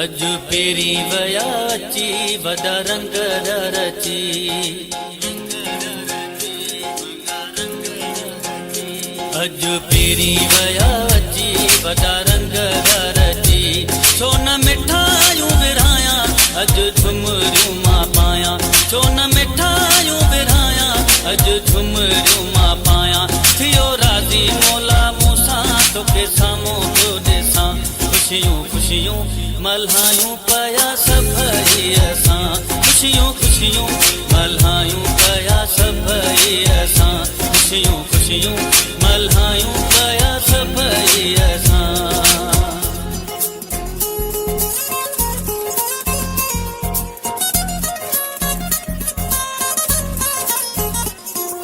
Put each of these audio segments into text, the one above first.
अज पेरी वया अची वॾा रंग रची अज पेरी वया अची वॾा रंग रची छो न मिठायूं विरहाया अज झुमरियूं मां पाया छो न मिठायूं विरहाया अज झुमरियूं मां पाया थियो राज़ी मौला मूंसां तोखे साम्हूं पियो ॾिसां खुशियूं खुशियूं मल्हायूं पया सभई असां खुशियूं खुशियूं मल्हायूं पया सभई असां खुशियूं खुशियूं मल्हायूं पया सभई असां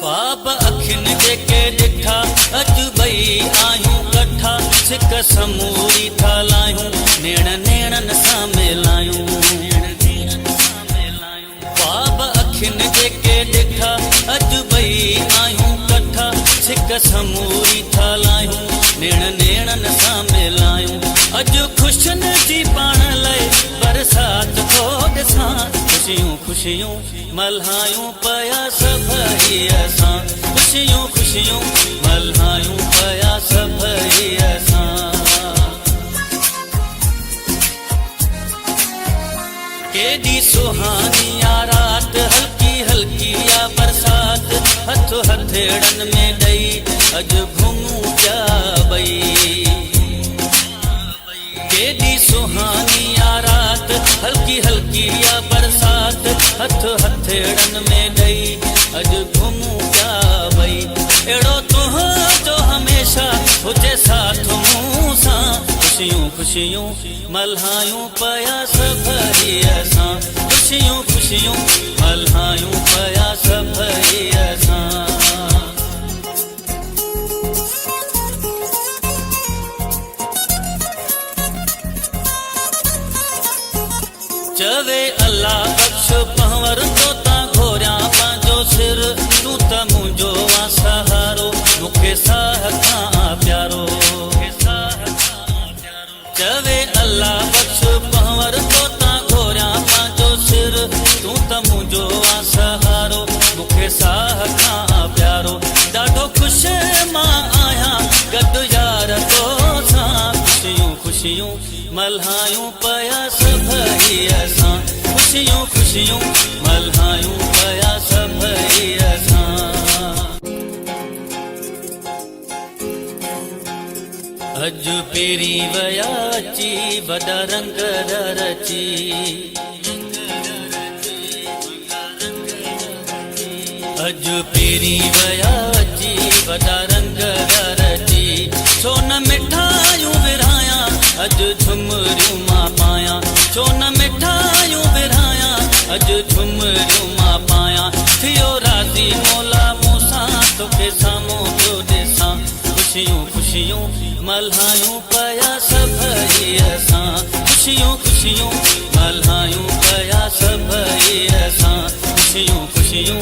ख्वाब अखियुनि जेके ॾिठा अॼु ॿई आहियूं कठा सिक समूरी था लायूं नेण नेणनि सां मिलायूं ख्वाब अखियुनि जेके ॾिठा अॼु ॿई आहियूं कठा सिक समूरी था लायूं नेण नेणनि सां मिलायूं अॼु ख़ुशियुनि जी पाण लाइ बरसाति थो ॾिसां खुशियूं खुशियूं मल्हायूं पया सभई असां खुशियूं खुशियूं मल्हायूं पया सभई असां केॾी सुहानी आ रात हल्की हल्की आ बरसात हथ हथेड़नि में ॾेई अॼु घुमूं पिया ॿई केॾी सुहानी आ रात हल्की हल्की आ बरसात हथ हथेड़नि में ॾेई अॼु घुमूं पिया ॿई अहिड़ो तुंहिंजो हमेशा हुजे साथ मूं सां खुशियूं खुशियूं मल्हायूं पया सभई असां खुशियूं खुशियूं मल्हायूं पया सभई असां चवे अल्लाह बख्श पहवर तो ता घोरिया पंहिंजो सिर तूं त मुंहिंजो आ सहारो मूंखे साह खां प्यारो चवे अल्लाह बख्श पहवर तो ता घोरिया पंहिंजो सिर तूं त मुंहिंजो आ सहारो मूंखे साह खां प्यारो ॾाढो ख़ुशि मां आहियां गॾु यार तोसां खुशियूं खुशियूं मल्हायूं पया सभई असां खुशियूं खुशियूं मल्हायूं पया सभई असां अॼु पेरी वया अची वॾा रंग रची अॼु पेरी वया अची वॾा रंग रची छो न मिठायूं विरहाया अॼु झुमरियूं मां पाया छो न मिठायूं विरहाया अॼु झुमरियूं मां पाया थियो राज़ी मौला मूंसां तोखे साम्हूं पियो ॾिसां खुशियूं खुशियूं मल्हायूं पया सभई असां खुशियूं खुशियूं मल्हायूं पया सभई असां खुशियूं खुशियूं